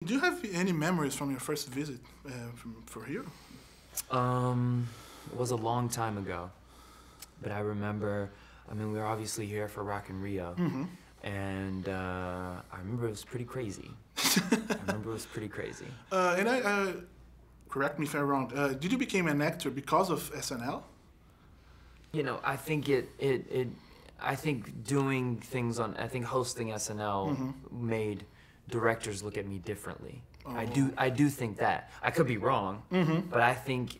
Do you have any memories from your first visit for here? It was a long time ago, but I remember, I mean, we were obviously here for Rock in Rio, and I remember it was pretty crazy. And correct me if I'm wrong, did you become an actor because of SNL? You know, I think I think doing things on, I think hosting SNL made directors look at me differently. Oh. I do think that. I could be wrong, but I think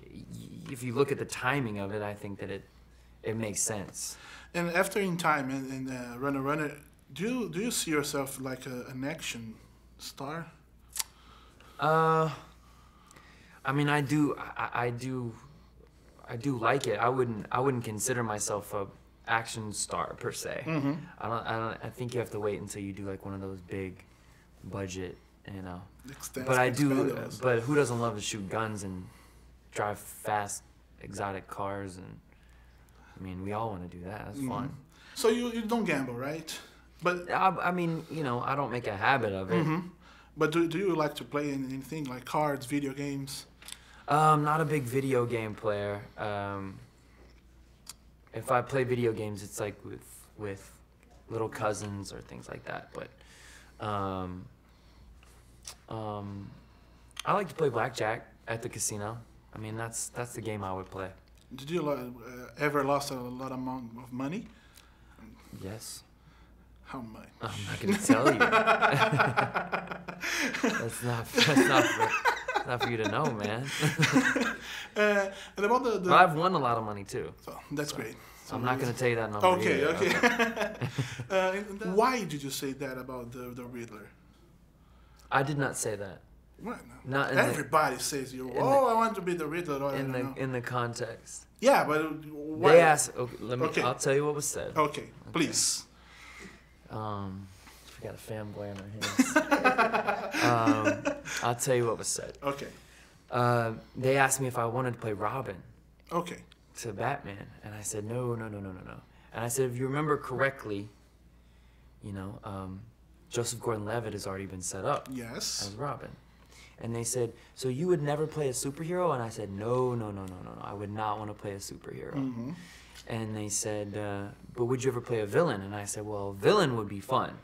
if you look at the timing of it, I think that it makes sense. And after In Time and Runner, do you see yourself like an action star? I mean, I do like it. I wouldn't consider myself a action star per se. I think you have to wait until you do like one of those big budget, you know. But I do. But who doesn't love to shoot guns and drive fast, exotic cars? And I mean, we all want to do that. That's fun. So you don't gamble, right? But I mean, you know, I don't make a habit of it. But do you like to play anything like cards, video games? Not a big video game player. If I play video games, it's like with little cousins or things like that. But I like to play blackjack at the casino. I mean, that's the game I would play. Did you ever lost a lot of money? Yes. How much? I'm not gonna tell you. That's not for you to know, man. And about the well, I've won a lot of money too. So that's great. So I'm not gonna tell you that number. Okay, either. Okay. Why did you say that about the Riddler? I did not say that. What? Not everybody says you. Oh, I want to be the Riddler. Or, in the context. Yeah, but why? They asked. Okay, let me. Okay. I'll tell you what was said. Okay, please. We got a fanboy on our hands. I'll tell you what was said. Okay. They asked me if I wanted to play Robin. Okay. To Batman, and I said no. And I said, if you remember correctly, you know, Joseph Gordon-Levitt has already been set up. Yes. As Robin. And they said, so you would never play a superhero? And I said, no. I would not want to play a superhero. And they said, but would you ever play a villain? And I said, well, a villain would be fun.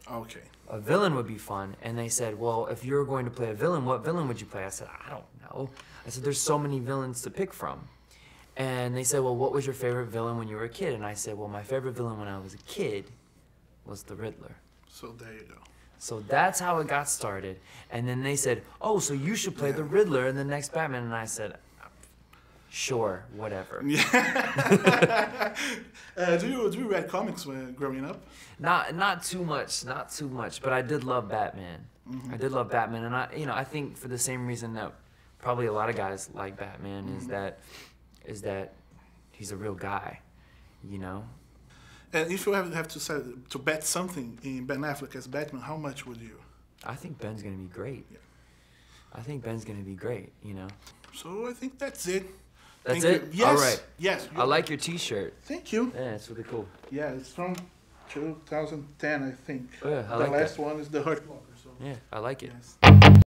Okay. A villain would be fun. And they said, well, if you're going to play a villain, what villain would you play? I said, I don't know. I said, there's so many villains to pick from. And they said, well, what was your favorite villain when you were a kid? And I said, well, my favorite villain when I was a kid was the Riddler. So there you go. So that's how it got started. And then they said, oh, so you should play the Riddler in the next Batman. And I said, sure, whatever. Yeah. Do you read comics when growing up? Not too much, but I did love Batman. I did love Batman, and I think for the same reason that probably a lot of guys like Batman is that he's a real guy, you know. And if you have to bet something in Ben Affleck as Batman, how much would you? I think Ben's gonna be great. Yeah. I think Ben's gonna be great, you know. So I think that's it. That's it? Yes. All right. Yes. I like your T-shirt. Thank you. Yeah, it's really cool. Yeah, it's from 2010, I think. Yeah, I the like last that. one is the Hurt Locker. So. Yeah, I like it. Yes.